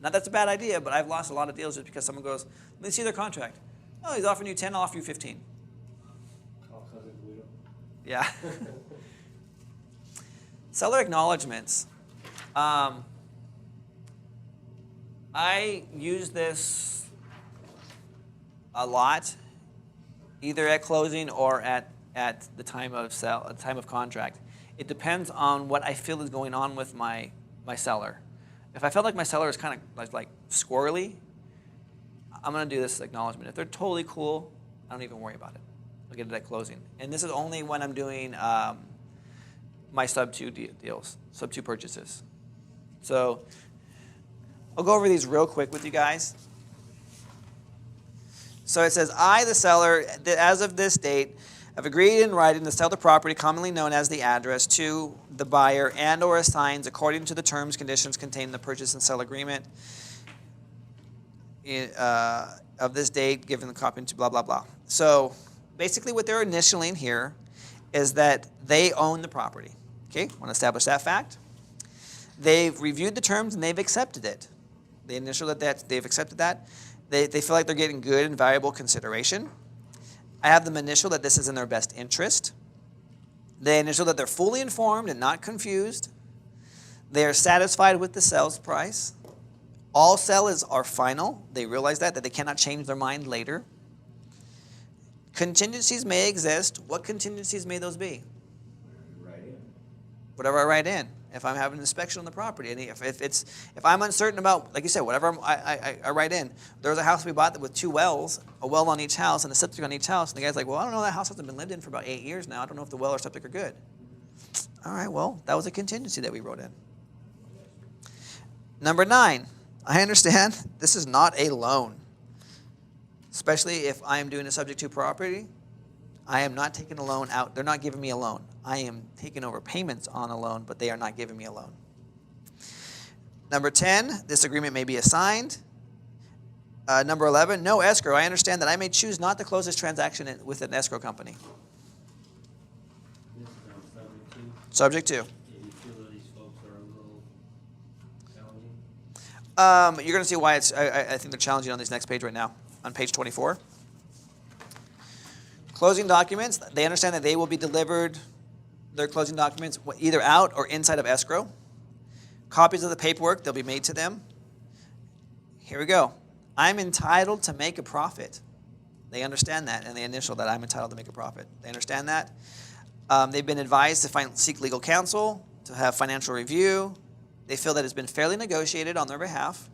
Not that's a bad idea, but I've lost a lot of deals just because someone goes, let me see their contract. Oh, he's offering you 10, I'll offer you 15. Yeah. Seller acknowledgments. I use this a lot, either at closing or at the time of contract. It depends on what I feel is going on with my seller. If I feel like my seller is kind of like squirrely, I'm going to do this acknowledgement. If they're totally cool, I don't even worry about it. I'll get it at closing. And this is only when I'm doing my sub-2 deals, sub-2 purchases. So I'll go over these real quick with you guys. So it says, I, the seller, as of this date, have agreed in writing to sell the property commonly known as the address to the buyer and or assigns according to the terms, conditions contained in the purchase and sale agreement of this date, given the copy to blah, blah, blah. So basically what they're initialing here is that they own the property. Okay, want to establish that fact. They've reviewed the terms and they've accepted it. They initial that they've accepted that. They feel like they're getting good and valuable consideration. I have them initial that this is in their best interest. They initial that they're fully informed and not confused. They are satisfied with the sales price. All sellers are final. They realize that they cannot change their mind later. Contingencies may exist. What contingencies may those be? Whatever I write in. If I'm having an inspection on the property, and if I'm uncertain about, like you said, whatever I write in. There was a house we bought with 2 wells, a well on each house and a septic on each house, and the guy's like, well, I don't know, that house hasn't been lived in for about 8 years now. I don't know if the well or septic are good. All right, well, that was a contingency that we wrote in. Number 9, I understand this is not a loan, especially if I am doing a subject to property. I am not taking a loan out. They're not giving me a loan. I am taking over payments on a loan, but they are not giving me a loan. Number 10, this agreement may be assigned. Number 11, no escrow. I understand that I may choose not to close this transaction with an escrow company. Subject to. Do you feel that these folks are a little challenging? You're going to see why it's. I think they're challenging on this next page right now, on page 24. Closing documents, they understand that they will be delivered, their closing documents, either out or inside of escrow. Copies of the paperwork, they'll be made to them. Here we go. I'm entitled to make a profit. They understand that, and they initial that I'm entitled to make a profit. They understand that. They've been advised to seek legal counsel, to have financial review. They feel that it's been fairly negotiated on their behalf.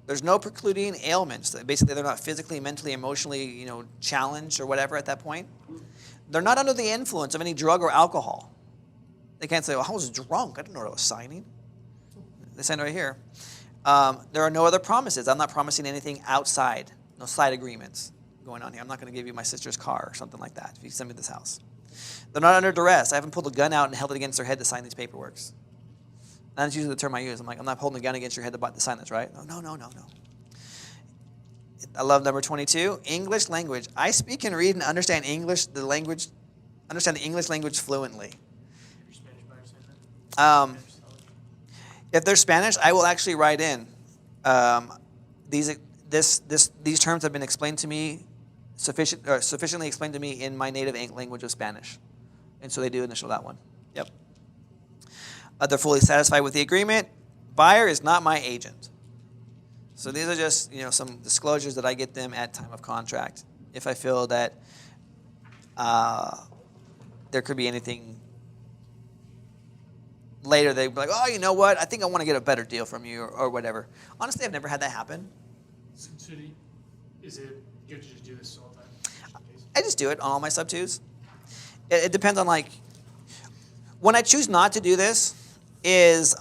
There's no precluding ailments. Basically, they're not physically, mentally, emotionally, challenged or whatever at that point. They're not under the influence of any drug or alcohol. They can't say, well, I was drunk. I didn't know what I was signing. They sign right here. There are no other promises. I'm not promising anything outside. No side agreements going on here. I'm not going to give you my sister's car or something like that if you send me this house. They're not under duress. I haven't pulled a gun out and held it against their head to sign these paperworks. That's usually the term I use. I'm like, I'm not holding a gun against your head to sign this, right? No. I love number 22, English language. I speak and read and understand English, understand the English language fluently. Your Spanish buyer saying that? If they're Spanish, I will actually write in. These terms have been explained to me, sufficiently explained to me in my native language of Spanish. And so they do initial that one. Yep. They're fully satisfied with the agreement. Buyer is not my agent. So these are just some disclosures that I get them at time of contract. If I feel that there could be anything later, they'd be like, oh, you know what? I think I want to get a better deal from you or whatever. Honestly, I've never had that happen. City, is it good to just do this all the time? I just do it on all my sub-2s. It depends on when I choose not to do this is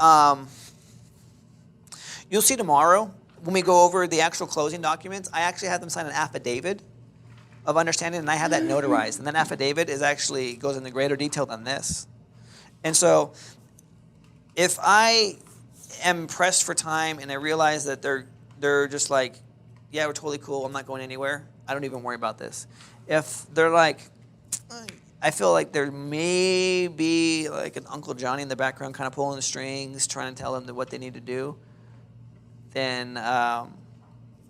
you'll see tomorrow when we go over the actual closing documents, I actually have them sign an affidavit of understanding, and I have that notarized. And that affidavit goes into greater detail than this. And so if I am pressed for time and I realize that they're just like, yeah, we're totally cool, I'm not going anywhere, I don't even worry about this. If they're like, I feel like there may be like an Uncle Johnny in the background kind of pulling the strings, trying to tell them what they need to do, then I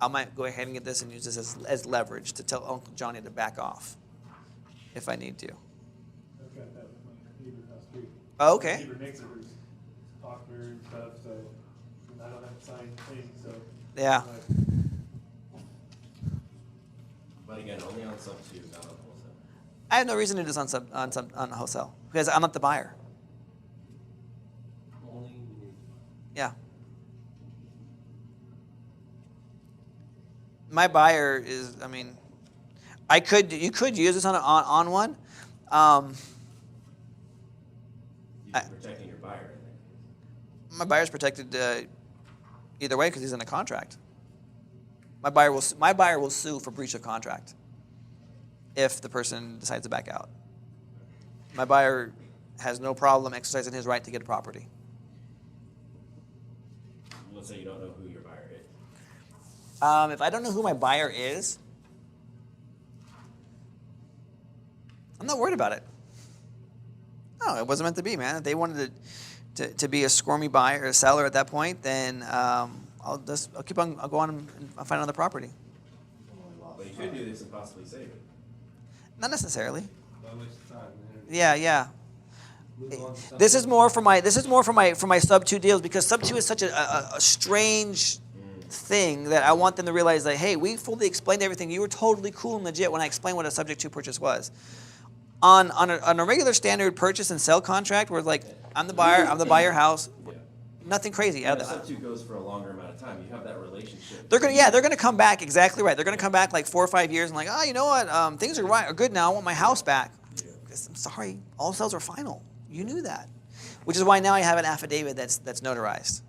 might go ahead and get this and use this as leverage to tell Uncle Johnny to back off if I need to. I've got that with my neighbor across the street. Oh, okay. My neighbor Nick's Faulkner and stuff, so and I don't have to sign things, so. Yeah. But again, only on sub 2, not on wholesale. I have no reason to do this on wholesale because I'm not the buyer. Only Yeah. My buyer is, I mean, you could use this on one. you're protecting your buyer in that case. My buyer's protected either way because he's in a contract. My buyer will sue for breach of contract if the person decides to back out. My buyer has no problem exercising his right to get a property. Let's say you don't know who your buyer is. If I don't know who my buyer is, I'm not worried about it. No, it wasn't meant to be, man. If they wanted to be a squirmy buyer or seller at that point, then I'll go on and I'll find another property. But you could do this and possibly save it. Not necessarily. Don't waste time, man. Yeah. Move on to This is something. more for my sub 2 deals because sub 2 is such a strange thing that I want them to realize that, hey, we fully explained everything. You were totally cool and legit when I explained what a subject to purchase was. On a regular standard purchase and sell contract where it's like, I'm the buyer, your house, Yeah. nothing crazy. And if sub 2 goes for a longer amount of time, you have that relationship. They're gonna come back, exactly right. They're gonna come back like 4 or 5 years and like, oh, you know what, things are good now. I want my house back. Yeah. I'm sorry, all sales are final. You knew that, which is why now I have an affidavit that's notarized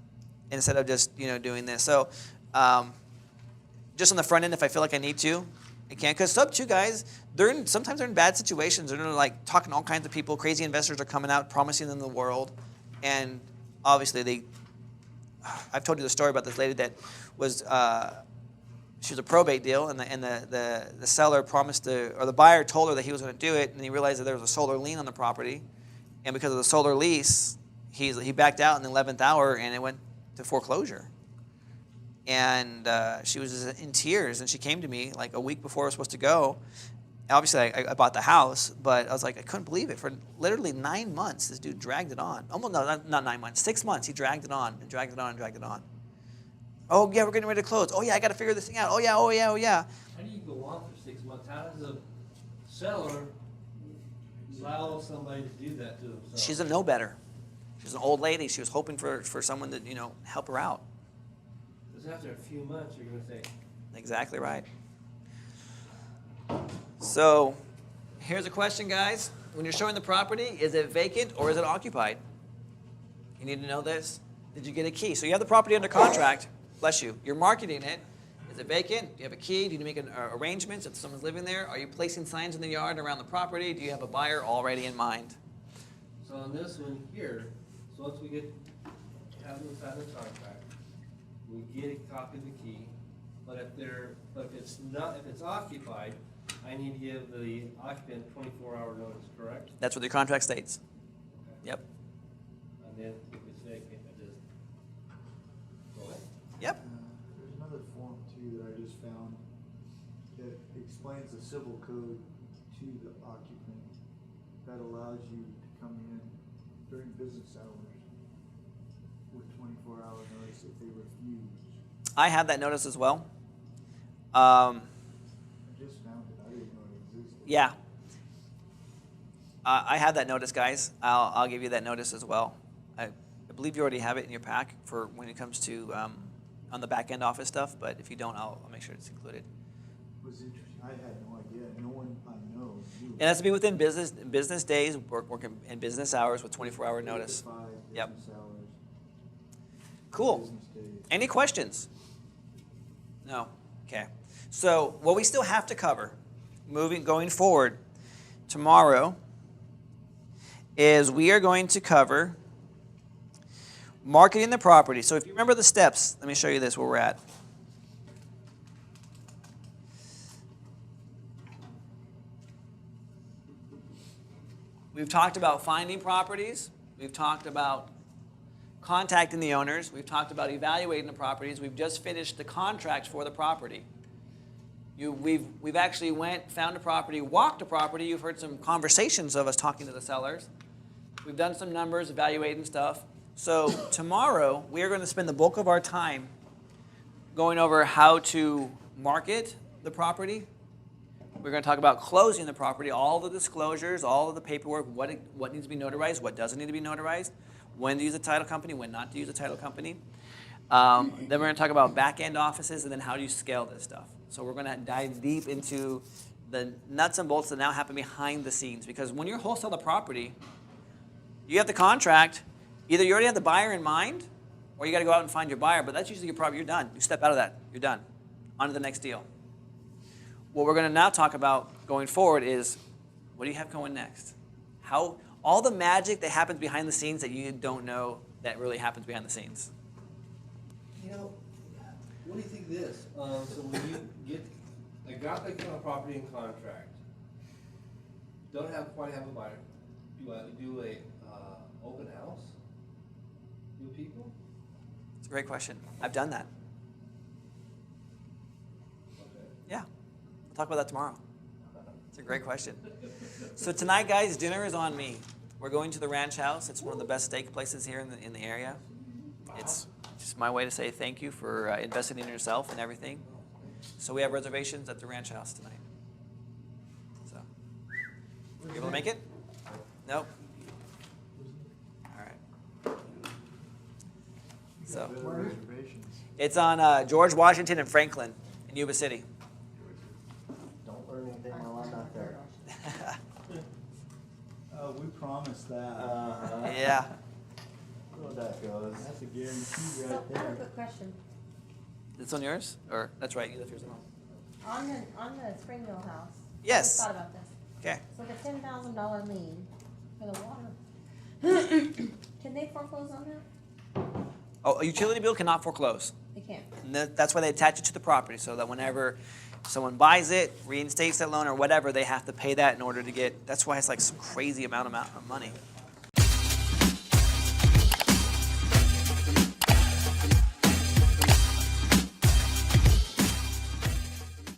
instead of just doing this. So, just on the front end, if I feel like I need to, I can. Because sub 2 guys, sometimes they're in bad situations. They're like talking to all kinds of people. Crazy investors are coming out promising them the world, and obviously I've told you the story about this lady that was she was a probate deal, and the seller promised or the buyer told her that he was going to do it, and he realized that there was a solar lien on the property, and because of the solar lease, he backed out in the 11th hour, and it went to foreclosure. And she was in tears, and she came to me like a week before I was supposed to go. Obviously, I bought the house, but I was like, I couldn't believe it. For literally 9 months, this dude dragged it on. Almost, no, not 9 months, 6 months. He dragged it on and dragged it on and dragged it on. Oh, yeah, we're getting ready to close. Oh, yeah, I got to figure this thing out. Oh, yeah. How do you go on for 6 months? How does a seller allow somebody to do that to themselves? She's a no-better. She's an old lady. She was hoping for someone to, help her out. Because after a few months, you're going to say, Exactly right. So here's a question, guys. When you're showing the property, is it vacant or is it occupied? You need to know this. Did you get a key? So you have the property under contract. Bless you. You're marketing it. Is it vacant? Do you have a key? Do you make arrangements if someone's living there? Are you placing signs in the yard around the property? Do you have a buyer already in mind? so on this one here, so once we have them sign the contract, we get a copy of the key, but if it's occupied, I need to give the occupant 24-hour notice, correct? That's what the contract states. Okay. Yep. And then if it's vacant, I just go ahead. Yep. There's another form too that I just found that explains the civil code to the occupant that allows you to come in during business hours with 24-hour notice if they refuse. I have that notice as well. I just found it. I didn't know it existed. Yeah. I have that notice, guys. I'll give you that notice as well. I believe you already have it in your pack for when it comes to on the back end office stuff. But if you don't, I'll make sure it's included. It was interesting. I had no idea. No one I know knew. It has to be within business days, working in business hours with 24-hour notice. 8 to 5 Yep. business hours, Cool. business days. Any questions? No. Okay. So what we still have to cover, going forward, tomorrow, is we are going to cover marketing the property. So if you remember the steps, let me show you this where we're at. We've talked about finding properties. We've talked about contacting the owners. We've talked about evaluating the properties. We've just finished the contract for the property. We've actually found a property, walked a property. You've heard some conversations of us talking to the sellers. We've done some numbers, evaluating stuff. So tomorrow, we are going to spend the bulk of our time going over how to market the property. We're going to talk about closing the property, all the disclosures, all of the paperwork, what needs to be notarized, what doesn't need to be notarized, when to use a title company, when not to use a title company. Then we're going to talk about back-end offices, and then how do you scale this stuff. So we're going to dive deep into the nuts and bolts that now happen behind the scenes. Because when you wholesale the property, you have the contract. Either you already have the buyer in mind, or you got to go out and find your buyer. But that's usually your problem. You're done. You step out of that. You're done. On to the next deal. What we're going to now talk about going forward is, what do you have going next? How all the magic that happens behind the scenes that you don't know that really happens behind the scenes. You know, what do you think of this? So when you get got the property in contract, don't quite have a buyer, do a open house with people? It's a great question. I've done that. Okay. Yeah. We'll talk about that tomorrow. It's a great question. So tonight, guys, dinner is on me. We're going to the Ranch House. It's one of the best steak places here in the area. It's just my way to say thank you for investing in yourself and everything. So we have reservations at the Ranch House tonight. So, you able to make it? Nope. All right. So, Reservations. it's on George Washington and Franklin in Yuba City. Don't learn anything while I'm not there. We promised that. Yeah. You know how that goes. That's a guarantee So, right I have a there. quick question. It's on yours? Or that's right, you left yours alone. On the Springville house. Yes. I just thought about this. Okay. So the $10,000 lien for the water, can they foreclose on that? Oh, a utility bill cannot foreclose. They can't. And that's why they attach it to the property, so that whenever someone buys it, reinstates that loan or whatever, they have to pay that in order to get, that's why it's like some crazy amount of money.